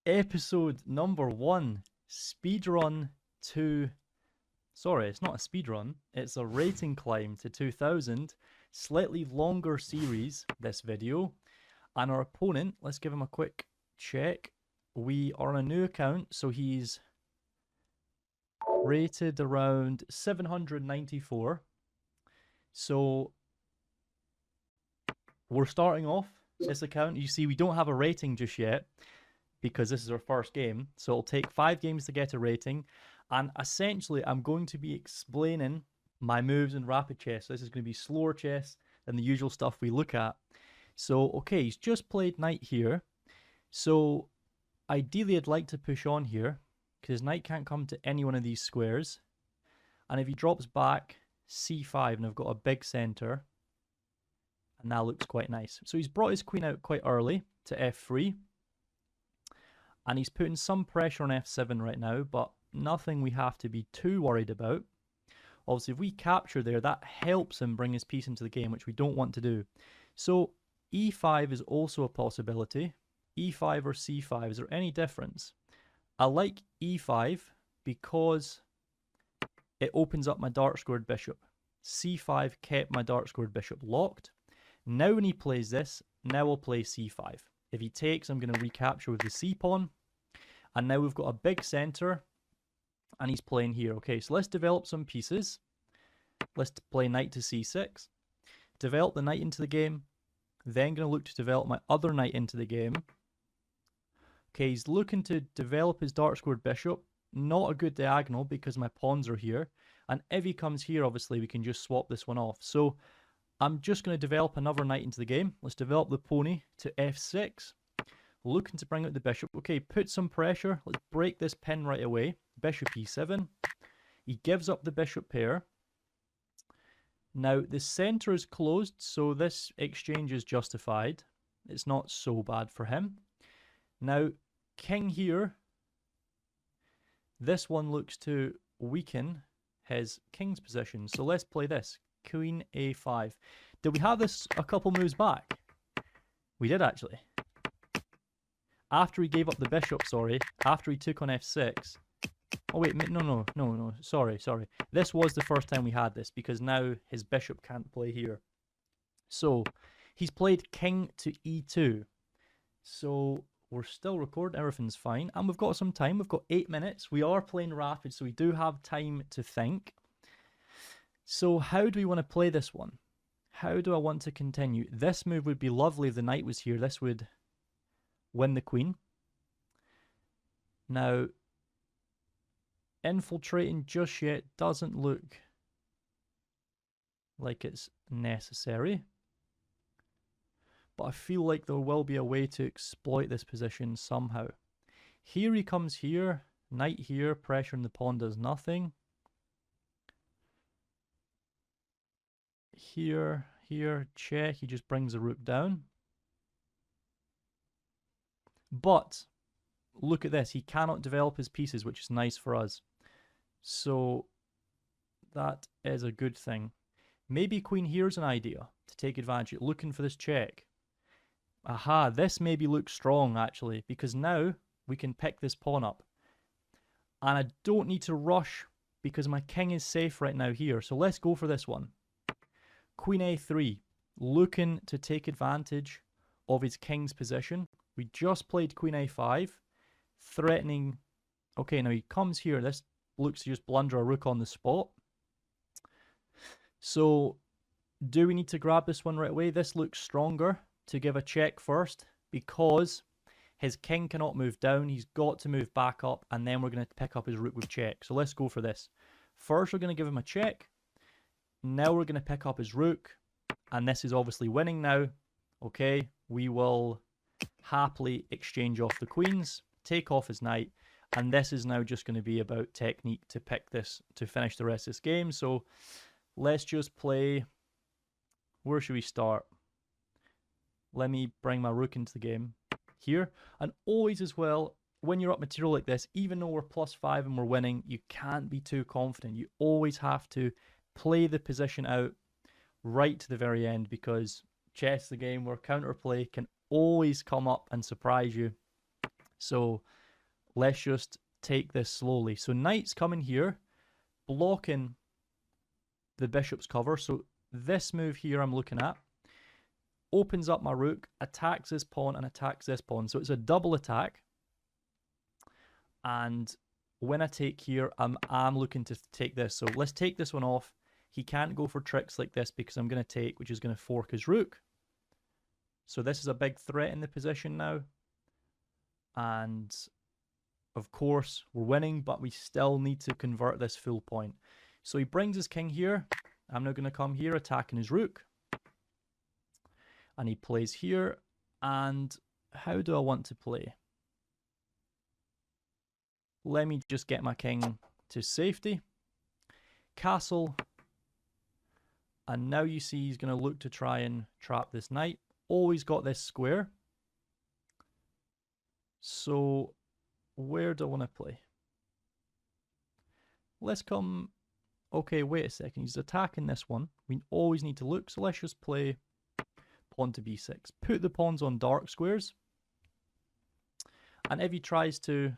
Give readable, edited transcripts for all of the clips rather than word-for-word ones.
Episode number 1, speedrun to... Sorry, it's not a speedrun, it's a rating climb to 2000. Slightly longer series, this video. And our opponent, let's give him a quick check. We are on a new account, so he's rated around 794. So we're starting off this account. You see, we don't have a rating just yet because this is our first game. So it'll take 5 games to get a rating. And essentially, I'm going to be explaining my moves in rapid chess. So this is going to be slower chess than the usual stuff we look at. So, okay, he's just played knight here. So ideally, I'd like to push on here because knight can't come to any one of these squares. And if he drops back, c5, and I've got a big center, and that looks quite nice. So he's brought his queen out quite early to f3. And he's putting some pressure on f7 right now, but nothing we have to be too worried about. Obviously, if we capture there, that helps him bring his piece into the game, which we don't want to do. So e5 is also a possibility. e5 or c5, is there any difference? I like e5 because it opens up my dark squared bishop. c5 kept my dark squared bishop locked. Now when he plays this, now I'll play c5. If he takes, I'm going to recapture with the c-pawn. And now we've got a big center, and he's playing here. Okay, so let's develop some pieces. Let's play knight to c6. Develop the knight into the game. Then going to look to develop my other knight into the game. Okay, he's looking to develop his dark squared bishop. Not a good diagonal because my pawns are here. And if he comes here, obviously, we can just swap this one off. So I'm just going to develop another knight into the game. Let's develop the pony to f6. Looking to bring out the bishop. Okay, put some pressure. Let's break this pin right away. Bishop e7. He gives up the bishop pair. Now, the center is closed, so this exchange is justified. It's not so bad for him. Now, king here. This one looks to weaken his king's position. So let's play this. Queen a5. Did we have this a couple moves back? We did, actually. After he gave up the bishop, sorry. After he took on f6. Oh, wait. No. Sorry. This was the first time we had this because now his bishop can't play here. So, he's played king to e2. So, we're still recording. Everything's fine. And we've got some time. We've got 8 minutes. We are playing rapid, so we do have time to think. So how do we want to play this one? How do I want to continue? This move would be lovely if the knight was here. This would win the queen. Now, infiltrating just yet doesn't look like it's necessary. But I feel like there will be a way to exploit this position somehow. Here he comes here. Knight here. Pressure on the pawn does nothing. Here, check. He just brings the rook down. But look at this. He cannot develop his pieces, which is nice for us. So that is a good thing. Maybe queen here's an idea to take advantage. Looking for this check. Aha, this maybe looks strong actually, because now we can pick this pawn up. And I don't need to rush because my king is safe right now here. So let's go for this one. Queen a3, looking to take advantage of his king's position. We just played queen a5, threatening. Okay, now he comes here. This looks to just blunder a rook on the spot. So, do we need to grab this one right away? This looks stronger to give a check first because his king cannot move down. He's got to move back up, and then we're going to pick up his rook with check. So let's go for this. First, we're going to give him a check. Now we're going to pick up his rook, and this is obviously winning now. Okay, we will happily exchange off the queens, take off his knight, and this is now just going to be about technique to pick this, to finish the rest of this game. So let's just play. Where should we start? Let me bring my rook into the game here. And always as well, when you're up material like this, even though we're +5 and we're winning, you can't be too confident. You always have to play the position out right to the very end because chess is the game where counterplay can always come up and surprise you. So let's just take this slowly. So knight's coming here, blocking the bishop's cover. So this move here I'm looking at opens up my rook, attacks this pawn, and attacks this pawn. So it's a double attack. And when I take here, I'm looking to take this. So let's take this one off. He can't go for tricks like this because I'm going to take, which is going to fork his rook. So this is a big threat in the position now. And of course, we're winning, but we still need to convert this full point. So he brings his king here. I'm now going to come here, attacking his rook. And he plays here. And how do I want to play? Let me just get my king to safety. Castle. And now you see he's going to look to try and trap this knight. Always got this square. So where do I want to play? Let's come... Okay, wait a second. He's attacking this one. We always need to look. So let's just play pawn to b6. Put the pawns on dark squares. And if he tries to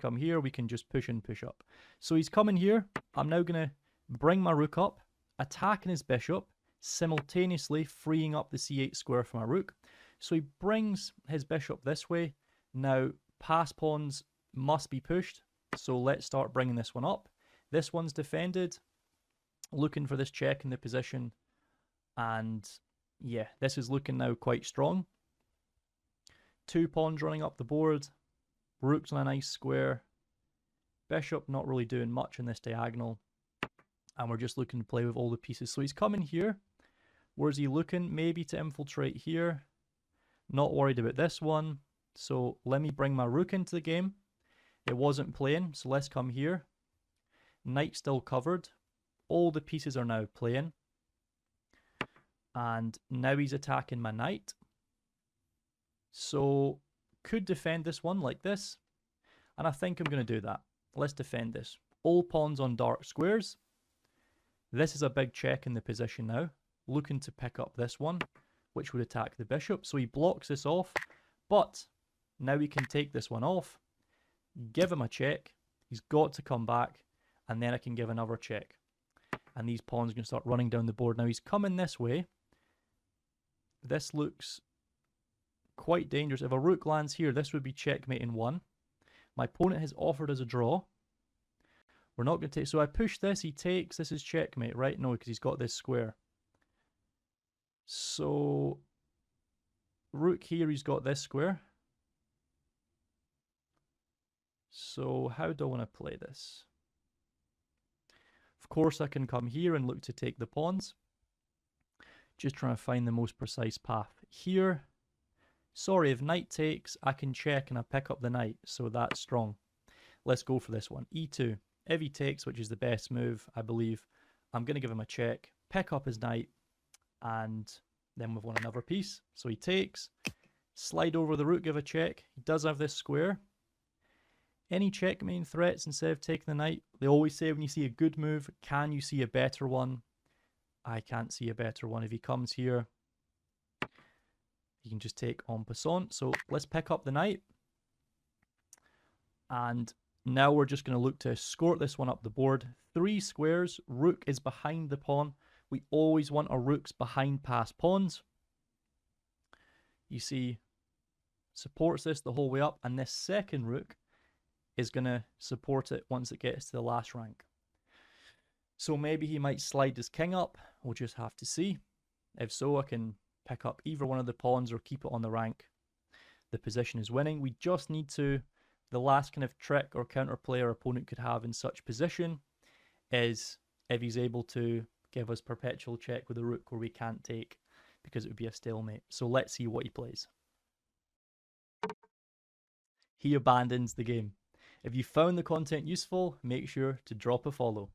come here, we can just push and push up. So he's coming here. I'm now going to bring my rook up, attacking his bishop, simultaneously freeing up the c8 square for my rook. So he brings his bishop this way. Now, pass pawns must be pushed. So let's start bringing this one up. This one's defended, looking for this check in the position. And yeah, this is looking now quite strong. 2 pawns running up the board. Rook's on a nice square. Bishop not really doing much in this diagonal. And we're just looking to play with all the pieces. So he's coming here. Where's he looking? Maybe to infiltrate here. Not worried about this one. So let me bring my rook into the game. It wasn't playing, so let's come here. Knight still covered. All the pieces are now playing. And now he's attacking my knight. So could defend this one like this. And I think I'm going to do that. Let's defend this. All pawns on dark squares. This is a big check in the position now. Looking to pick up this one, which would attack the bishop. So he blocks this off. But now we can take this one off. Give him a check. He's got to come back. And then I can give another check. And these pawns are going to start running down the board. Now he's coming this way. This looks quite dangerous. If a rook lands here, this would be checkmate in 1. My opponent has offered us a draw. We're not going to take... So I push this, he takes. This is checkmate, right? No, because he's got this square. So rook here, he's got this square. So how do I want to play this? Of course, I can come here and look to take the pawns. Just trying to find the most precise path. Here, sorry, if knight takes, I can check and I pick up the knight. So that's strong. Let's go for this one. E2. If he takes, which is the best move, I believe, I'm going to give him a check, pick up his knight, and then we've won another piece. So he takes, slide over the rook, give a check. He does have this square. Any checkmate threats instead of taking the knight? They always say when you see a good move, can you see a better one? I can't see a better one. If he comes here, he can just take en passant. So let's pick up the knight. And now we're just going to look to escort this one up the board. 3 squares. Rook is behind the pawn. We always want our rooks behind passed pawns. You see, supports this the whole way up. And this second rook is going to support it once it gets to the last rank. So maybe he might slide his king up. We'll just have to see. If so, I can pick up either one of the pawns or keep it on the rank. The position is winning. We just need to... The last kind of trick or counterplay our opponent could have in such position is if he's able to give us perpetual check with a rook where we can't take, because it would be a stalemate. So let's see what he plays. He abandons the game. If you found the content useful, make sure to drop a follow.